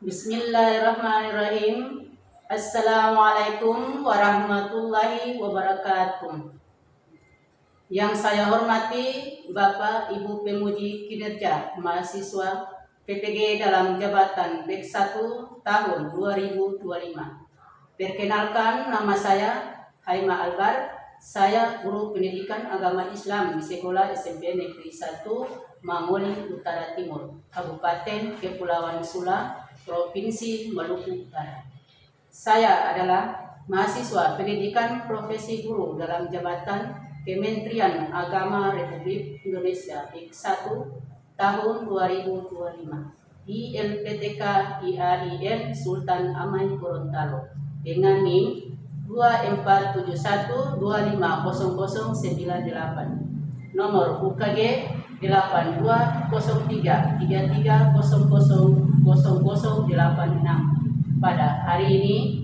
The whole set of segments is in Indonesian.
Bismillahirrahmanirrahim. Assalamualaikum warahmatullahi wabarakatuh. Yang saya hormati Bapak Ibu Pemuji Kinerja Mahasiswa PPG dalam jabatan BEK 1 tahun 2025. Perkenalkan, nama saya Haima Albar. Saya guru pendidikan agama Islam di Sekolah SMP Negeri 1 Mangoli Utara Timur, Kabupaten Kepulauan Sula, Provinsi Maluku Utara. Saya adalah mahasiswa pendidikan profesi guru dalam jabatan Kementerian Agama Republik Indonesia BEK 1 tahun 2025 di LPTK IAIN Sultan Amai Gorontalo dengan NIM 2421250098, nomor UKG 8223300086 pada hari ini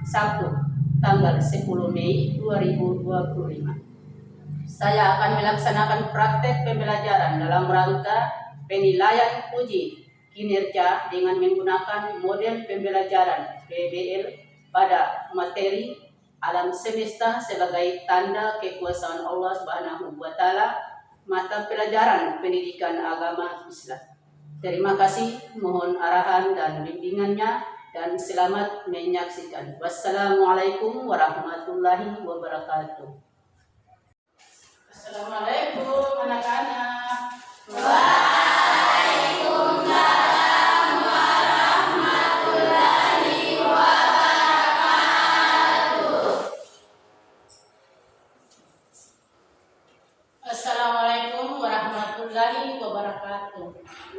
Sabtu tanggal 10 Mei 2025. Saya akan melaksanakan praktek pembelajaran dalam rangka penilaian uji kinerja dengan menggunakan model pembelajaran PBL pada materi alam semesta sebagai tanda kekuasaan Allah Subhanahu wa Ta'ala, mata pelajaran pendidikan agama Islam. Terima kasih, mohon arahan dan bimbingannya, dan selamat menyaksikan. Wassalamualaikum warahmatullahi wabarakatuh. Assalamualaikum anak-anak. Waalaikumsalam warahmatullahi wabarakatuh. Assalamualaikum warahmatullahi wabarakatuh.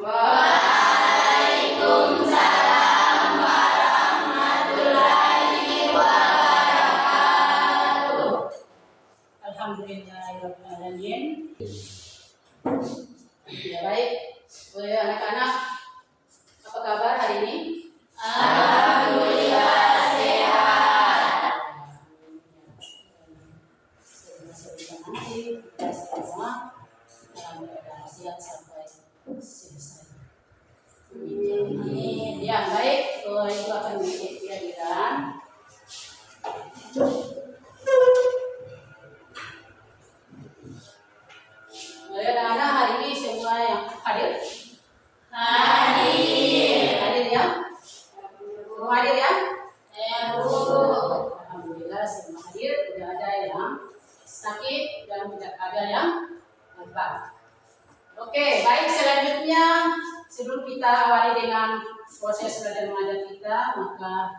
Waalaikumsalam warahmatullahi wabarakatuh. Alhamdulillahirrahmanirrahim. Ya, baik. Anak-anak, apa kabar hari ini? Alhamdulillah sehat. Kita semua dalam keadaan siap sampai selesai. Ya, baik. Itu akan menjadi kehadiran. Anak-anak, hari ini semua yang hadir? Hadir ya? Semua hadir ya? Ya, Bu. Alhamdulillah semua hadir. Tidak ada yang sakit dan tidak ada yang lupa. Oke, baik, selanjutnya sebelum kita awali dengan proses belajar mengajar kita, maka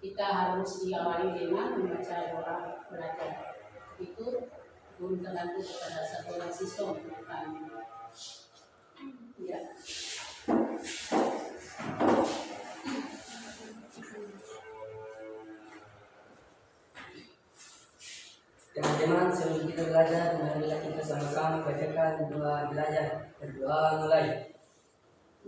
kita harus diawali dengan membaca doa belajar. Itu belum tergantung kepada satu orang siswa bukan. Ya. Teman-teman, sebelum kita belajar, marilah kita sama-sama bacakan doa belajar. Berdoa mulai.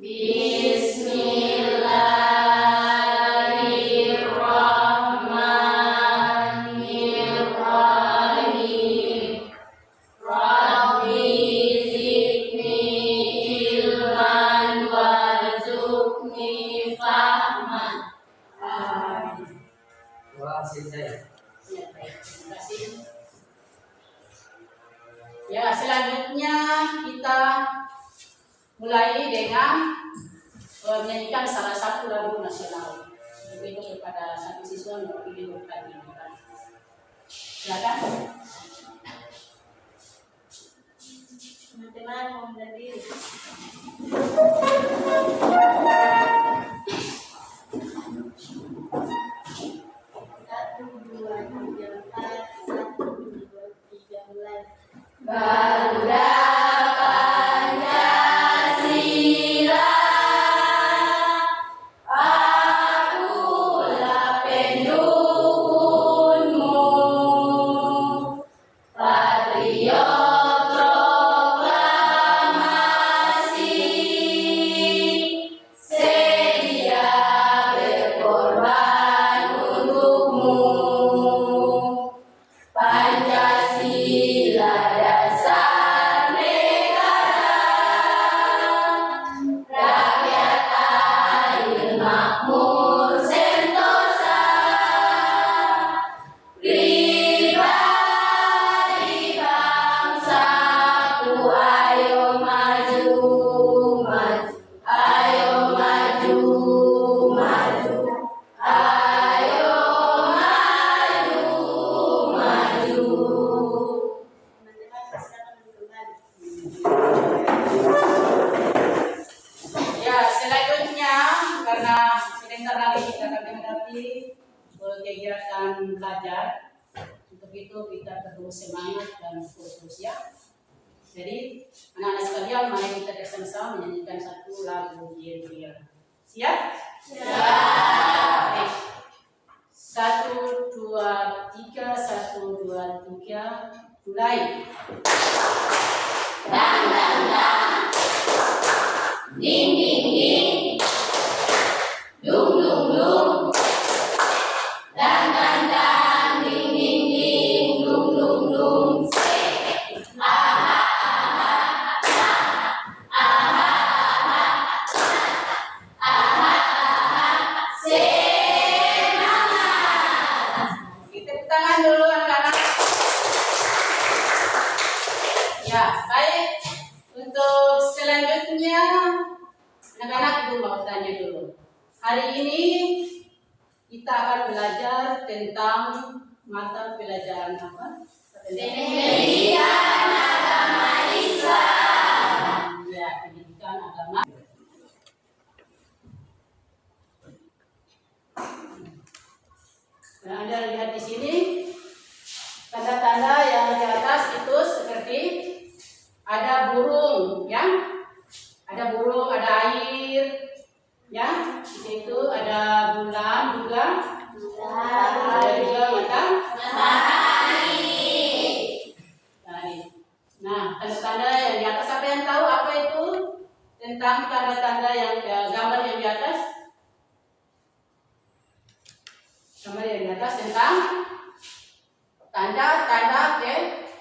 Bismillahirrahmanirrahim. Rabbi zidni ilman warzuqni fahman. Amin. Doa selesai. Ya, baik. Terima kasih. Ya, selanjutnya kita mulai dengan menyanyikan salah satu lagu nasional. Begitu kepada satu siswa mewakili tadi. Silakan. Teman-teman mau berdiri. Satu, dua, tiga, empat. 1, 2, 3, mulai. Garuda Pancasila, akulah pendukungmu, patriot proklamasi, maju. Ayo maju, maju. Teman-teman silakan kembali. Ya, selanjutnya karena sebentar lagi kita akan menghadapi kegiatan belajar. Untuk itu kita terus semangat dan fokus ya. Jadi anak-anak sekalian, mari kita bersama-sama menyanyikan satu lagu Yeria. Siap? Siap. Baik. 1, 2, 3, 1, 2, 3, mulai. Dang dang dang, ding ding ding, dung dung dung, dang dang dang, ding ding ding, dung dung dung. Kita tepuk tangan dulu anak-anak. Ya, baik. Untuk selanjutnya, anak-anak itu mau tanya dulu. Hari ini kita akan belajar tentang mata pelajaran apa? Pendidikan agama Islam. Ya, pendidikan agama. Nah, Anda lihat di sini tanda-tanda yang di atas itu seperti ada burung, ya. Ada burung, ada air, ya. Di situ ada bulan juga. Ada juga matahari. Nah, tanda-tanda yang di atas, apa yang tahu apa itu tentang tanda-tanda yang gambar yang di atas? Gambar yang di atas tentang tanda-tanda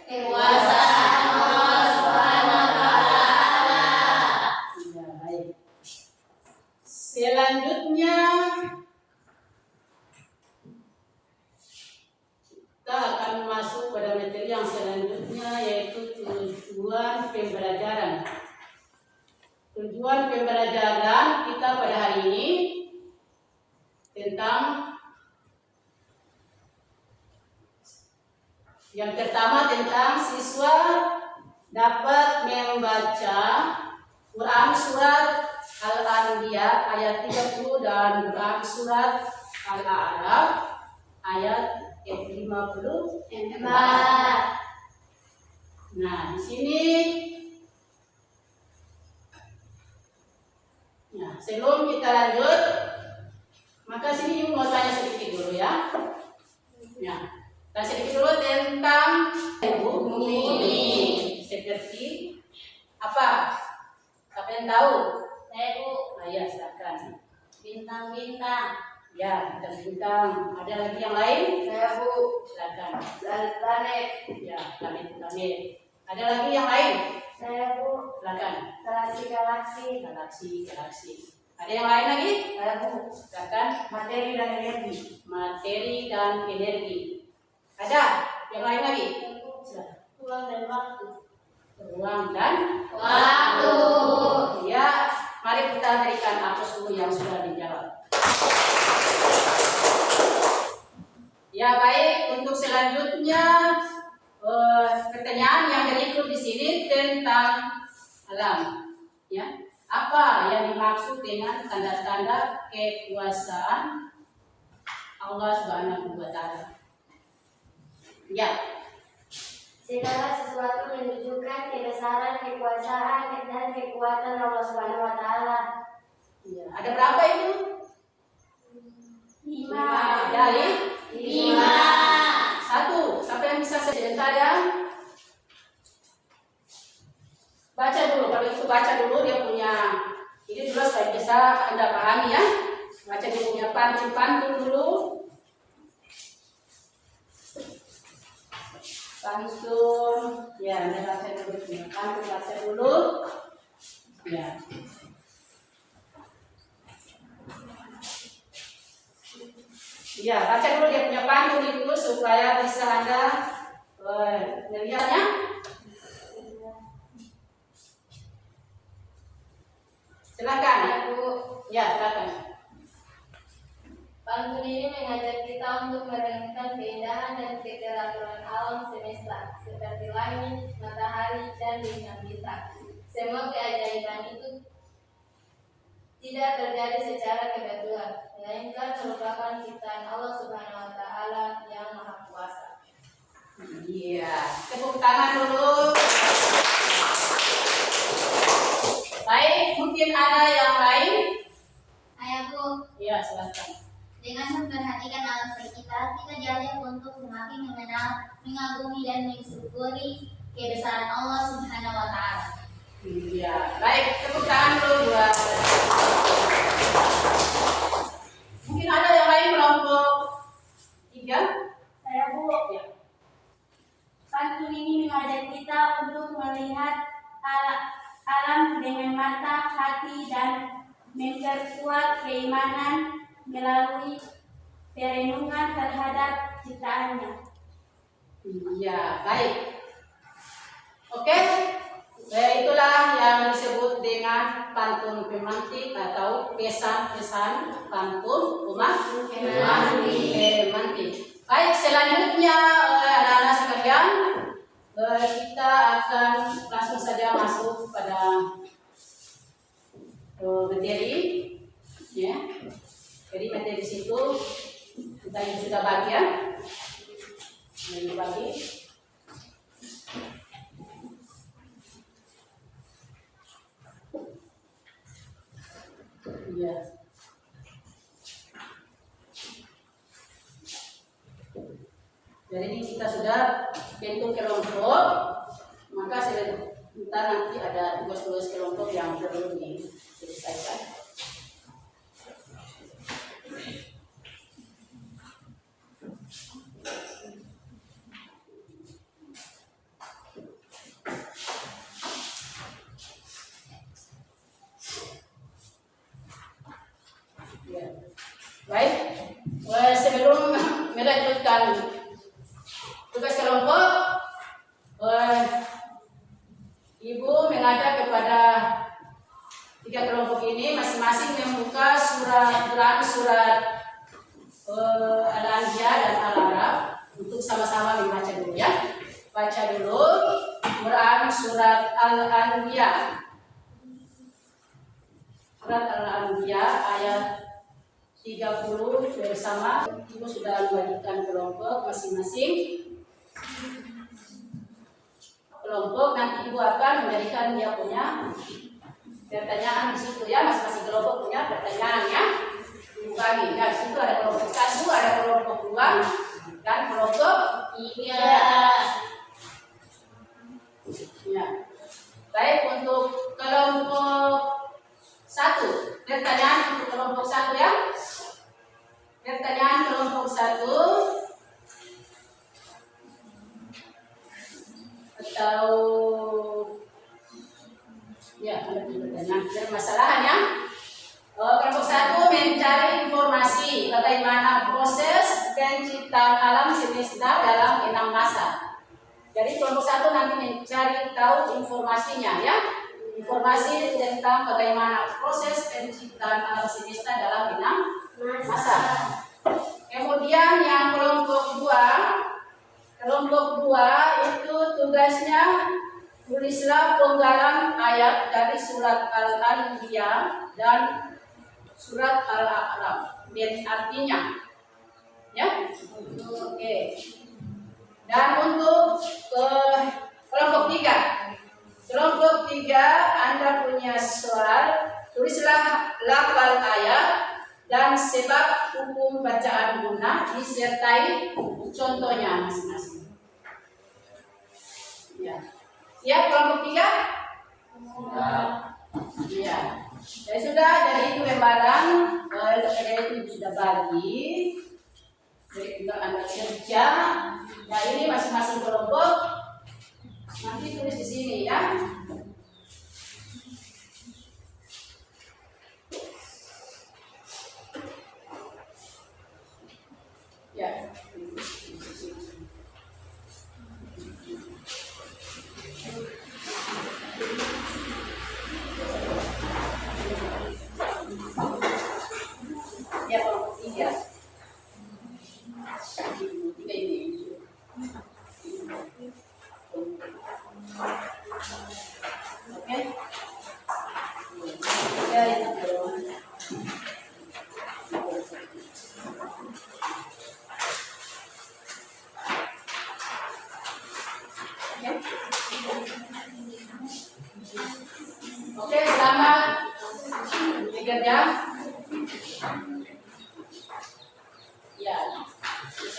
Kekuasaan Allah Subhanahu wa Ta'ala. Ya, baik. Selanjutnya kita akan masuk pada materi yang selanjutnya, yaitu tujuan pembelajaran. Tujuan pembelajaran kita pada hari ini tentang yang pertama tentang siswa dapat membaca Quran surat Al-Anbiya ayat 30 dan Quran surat Al-A'raf ayat 54. Nah, di sini nah, sebelum kita lanjut, maka sini Yung mau tanya sedikit dulu ya. Nah, tanya sedikit dulu tentang bumi. Seperti apa? Siapa yang tahu? Saya Bu, Nah, ya, silakan. bintang-bintang. Ya, bintang. Ada lagi yang lain? Saya Bu, Silakan. planet. Ya, planet-planet. Ada lagi yang lain? Saya Bu, Silakan. galaksi-galaksi. Galaksi. Ada yang lain lagi? Saya Bu, Silakan. materi dan energi. Materi dan energi. Ada yang lain lagi? Silakan. Ruang dan waktu. Ruang dan Waktu. ya, mari kita berikan aplaus dulu yang sudah dijawab. Ya, baik. Untuk selanjutnya pertanyaan yang berikut di sini tentang alam. Ya, apa yang dimaksud dengan tanda-tanda kekuasaan Allah Subhanahu wa Ta'ala? Ya. Segala sesuatu menunjukkan kebesaran, kekuasaan, dan kekuatan Allah Subhanahu wa Ta'ala. Ya. Ada berapa itu? 5. Dari 5. 1. Siapa yang bisa sebentar ya? Baca dulu, kalau itu baca dulu dia punya ini dulu supaya bisa Anda pahami ya. Baca dia punya pantun dulu. Pantun, ya Anda baca dulu punya pantun, baca dulu. Ya. Ya, baca dulu dia punya pantun itu supaya bisa Anda melihatnya. Silakan. Ya Bu, Ya, silakan. Pantun ini mengajak kita untuk merenungkan keindahan dan keteraturan alam semesta, seperti langit, matahari, dan bintang-bintang. Semua keajaiban itu tidak terjadi secara kebetulan, melainkan merupakan ciptaan Allah Subhanahu wa Ta'ala yang Maha Kuasa. Iya, tepuk tangan dulu. Baik, mungkin ada yang lain? Ayah Bu, Iya, silakan. dengan memperhatikan alam sekitar, kita diajak untuk semakin mengenal, mengagumi, dan mensyukuri kebesaran Allah Subhanahu wa Ta'ala. Iya, baik, tepuk tangan dulu buat. Mungkin ada yang lain kelompok 3? Saya Bu, Ya. pantun ini mengajak kita untuk melihat alam dengan mata, hati, dan memperkuat keimanan melalui perenungan terhadap ciptaannya. Iya, baik. Oke, itulah yang disebut dengan pantun pemantik atau pesan-pesan pantun pemantik. Baik, selanjutnya anak-anak sekalian, kita akan langsung saja masuk pada materi, ya. Jadi materi situ kita yang sudah bagi ya, bagi. Iya. Jadi kita sudah bentuk kelompok, maka sebentar nanti ada tugas-tugas kelompok yang perlu diselesaikan. Ya. Baik, sebelum melanjutkan tugas kelompok, Ibu mengajak kepada 3 kelompok ini masing-masing membuka surat Al-Anbiya dan Al-A'raf untuk sama-sama membaca dulu ya. Baca dulu Quran surat Al-Anbiya. Surat Al-Anbiya ayat 30 bersama. Ibu sudah membagikan kelompok masing-masing. Kelompok nanti Ibu akan menjadikan dia punya pertanyaan di situ ya, masing-masing kelompok punya pertanyaan ya. Ibu bagi. Ya, di situ ada kelompok 1, ada kelompok 2, dan kelompok 3. Ya. Baik, untuk kelompok 1, pertanyaan untuk kelompok 1 ya. Pertanyaan kelompok 1 atau ya, ada pertanyaan permasalahannya. Kelompok 1 mencari informasi bagaimana proses penciptaan alam semesta dalam 6 masa. Jadi kelompok 1 nanti mencari tahu informasinya ya. Informasi tentang bagaimana proses penciptaan alam semesta dalam 6 masa. Kemudian yang kelompok 2 itu tugasnya tulislah penggalan ayat dari surat Al-Anbiya dan surat Al-A'raf dan artinya. Ya. Oke. Dan untuk kelompok 3. Kelompok 3 Anda punya soal, tulislah lafal ayat dan sebab hukum bacaan guna disertai contohnya masing-masing. Ya. Siap kelompok 3? Ya. Ya sudah, jadi itu lembaran itu sudah bagi. Jadi tinggal Anda kerja. Nah, ini masing-masing kelompok nanti tulis di sini ya. Ya. Ya, kelompok 3.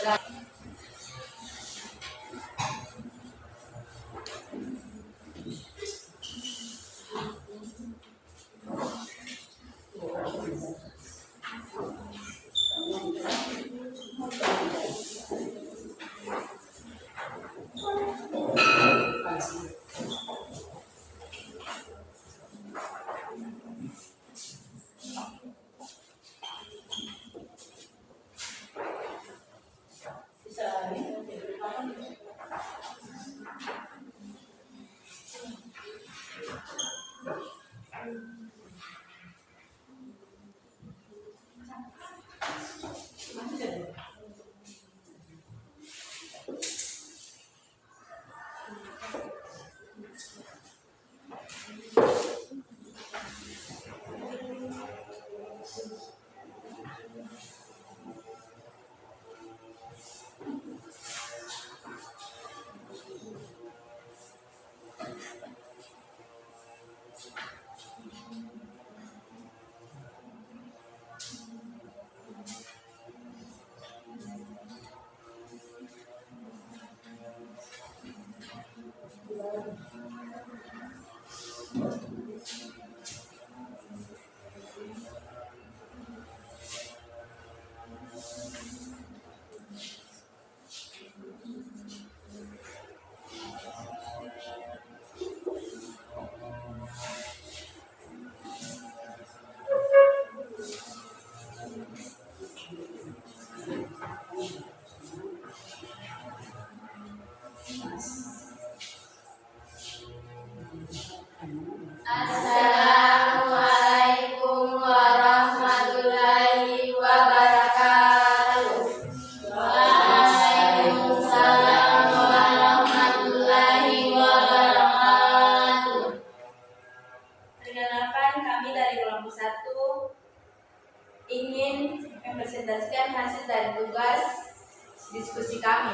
Ustaz. Assalamualaikum warahmatullahi wabarakatuh. Waalaikumsalam warahmatullahi wabarakatuh. Perkenalkan, kami dari kelompok 1 ingin mempresentasikan hasil dari tugas diskusi kami.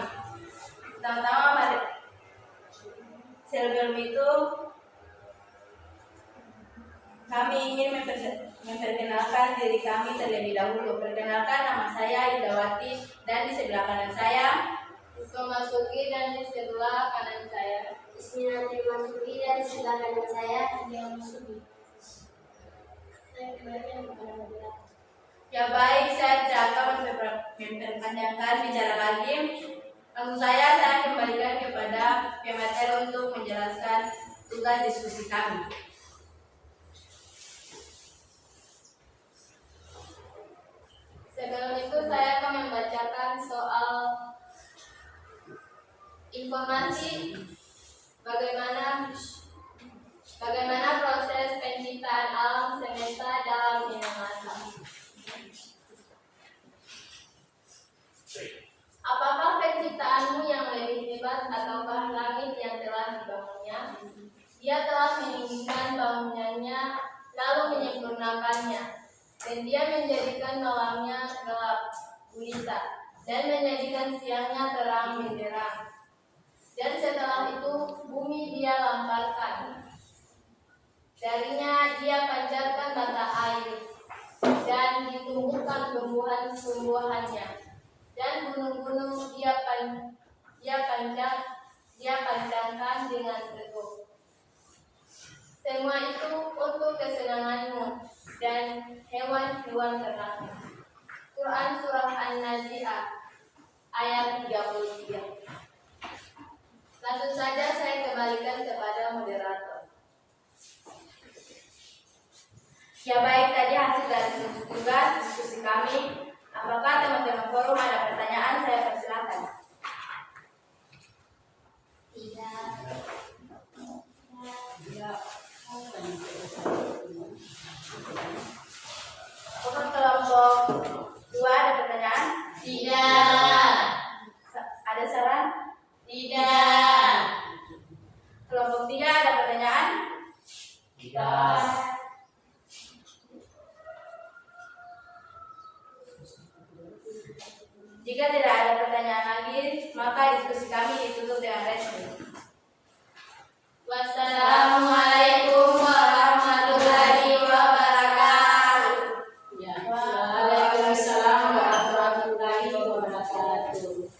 Pertama-tama, sebelum itu kami ingin memperkenalkan diri kami terlebih dahulu. Perkenalkan, nama saya Idawati dan di sebelah kanan saya Masuki dan di sebelah kanan saya Bismillahirrahmanirrahim. Dan di sebelah kanan saya Dia Masuki. Ya baik, saya tidak akan memperpanjangkan bicara lagi. Langsung saya kembalikan kepada pemateri untuk menjelaskan tugas diskusi kami. Sebelum itu saya akan membacakan soal informasi bagaimana proses penciptaan alam semesta dalam hitungan masa. Apakah penciptaanmu yang lebih hebat ataukah langit yang telah dibangunnya? Dia telah meninggikan bangunannya lalu menyempurnakannya, dan dia menjadikan malamnya gelap gulita dan menjadikan siangnya terang benderang. Dan setelah itu bumi dia lamparkan. Darinya dia pancarkan mata air dan ditumbuhkan tumbuhan-tumbuhannya. Dan gunung-gunung dia pancangkan dengan teguh. Semua itu untuk kesenanganmu dan hewan-hewan ternakmu. Quran Surah An-Nazi'ah ayat 33. Langsung saja saya kembalikan kepada moderator. Ya baik, tadi hasil dari tugas diskusi kami. Apakah teman-teman forum ada pertanyaan? Saya persilakan. Tidak. Untuk kelompok 2 ada pertanyaan? Tidak. Ada saran? Tidak. Kelompok 3 ada pertanyaan? Tidak. Jika tidak ada pertanyaan lagi, maka diskusi kami ditutup dengan resmi. Wassalamualaikum warahmatullahi wabarakatuh. Ya. Waalaikumsalam warahmatullahi wabarakatuh.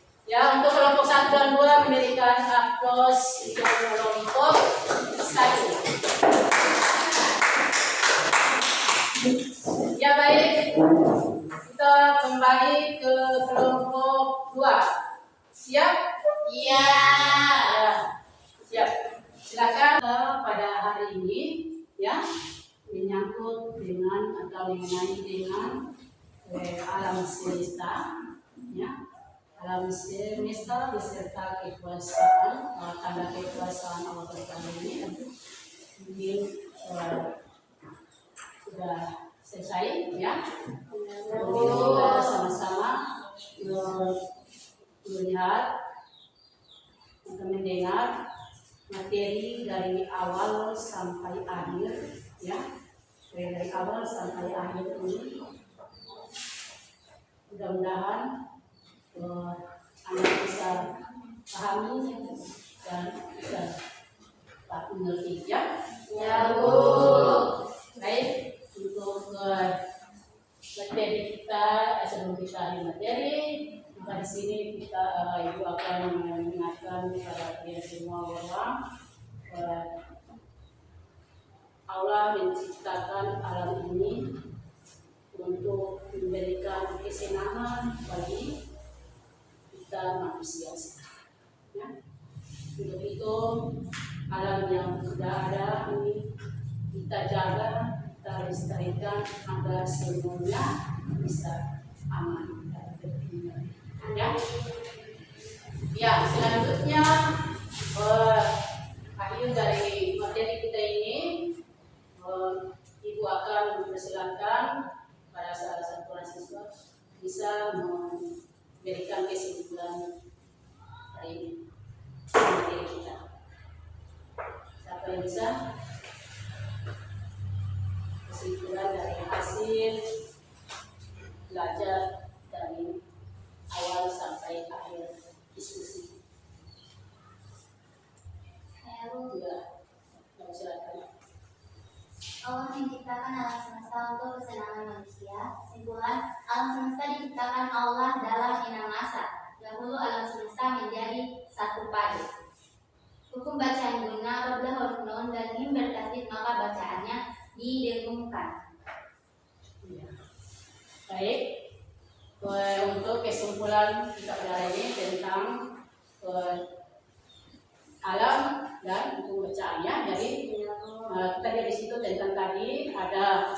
kita kembali ke kelompok 2. Siap? Iya. Ya, siap. Silakan pada hari ini ya menyangkut dengan atau mengenai dengan alam semesta ya. Alam semesta beserta kekuasaan tanda kekuasaan Allah Ta'ala ini tentu mungkin sudah selesai ya. Kemudian kita sama-sama melihat atau mendengar materi dari awal sampai akhir ya, dari awal sampai akhir ini. Mudah-mudahan Anda bisa pahami dan bisa mengerti ya. Ya, Bu. Baik, untuk materi kita sebelum kita di materi, maka di sini kita Ibu akan mengingatkan kepada kalian semua bahwa Allah menciptakan alam ini untuk memberikan kesenangan bagi kita manusia. Ya. Untuk itu alam yang sudah ada ini kita jaga, kita lestarikan agar semuanya bisa aman dan terkendali. Ya. Ya, selanjutnya akhir dari materi kita ini Ibu akan mempersilakan pada salah satu mahasiswa bisa memberikan kesimpulan hari ini materi kita. Siapa yang bisa? Kesimpulan dari hasil belajar dari awal sampai akhir diskusi. Ya, silakan. Allah menciptakan alam semesta untuk kesenangan manusia. Kesimpulan, alam semesta diciptakan Allah dalam Inna Masa. Dahulu alam semesta menjadi satu padu. Hukum bacaan guna apabila huruf nun dan mim bertasdid maka bacaannya didengungkan. Ya. Baik, untuk kesimpulan kita pada hari ini tentang alam dan hukum bacaannya. Jadi kita lihat di situ tentang tadi ada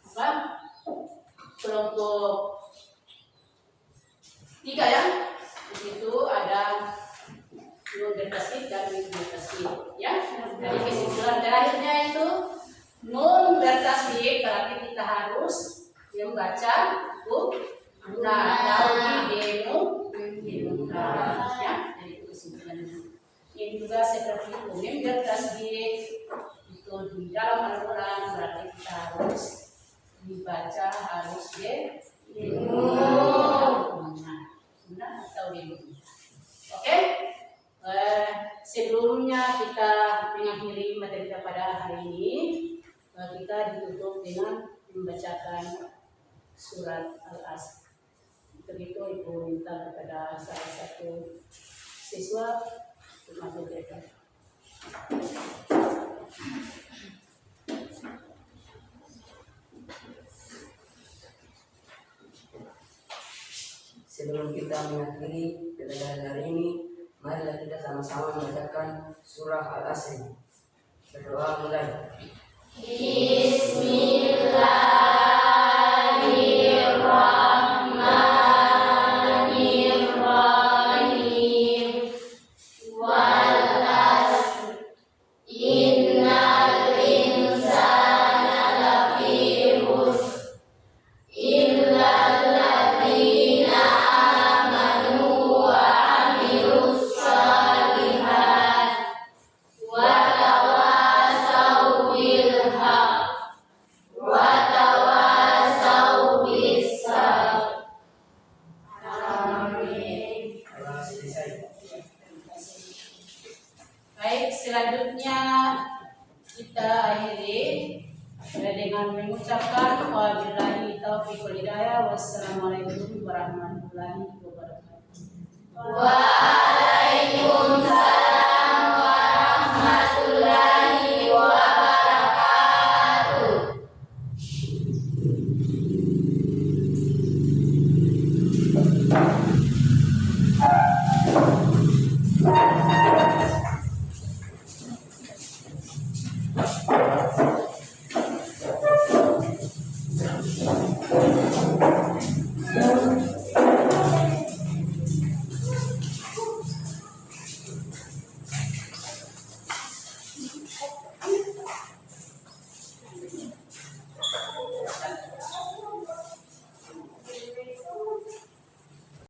apa? Kelompok 3 ya. Di situ ada nun bertasdid dan mim bertasdid ya. Jadi kesimpulan terakhirnya itu nun bertasdid berarti kita harus membaca guna atau demo ya. Jadi itu kesimpulannya. Ini juga seperti itu, mim bertasdid itu di dalam Al-Quran berarti kita harus dibaca harus guna atau demo. Oke? Sebelumnya kita mengakhiri materi kita pada hari ini, kita ditutup dengan membacakan surat Al-Asr. Begitu Ibu minta kepada salah satu siswa untuk masuk mereka. Sebelum kita mengakhiri pelajaran hari ini, marilah kita sama-sama membacakan surah Al-Asr. Berdoa mulai. Bismillahirrahmanirrahim. Wal asr. Innal insana lafi khusr. Illal ladzina amanu wa amilus shalihat. Wa tawasaw bil haqq. Wa tawasaw bis sabr. Amin. Telah selesai. Baik, selanjutnya kita akhiri dengan mengucapkan wabillahi taufiq wal hidayah. Wassalamualaikum warahmatullahi wabarakatuh. Waalaikumsalam warahmatullahi wabarakatuh.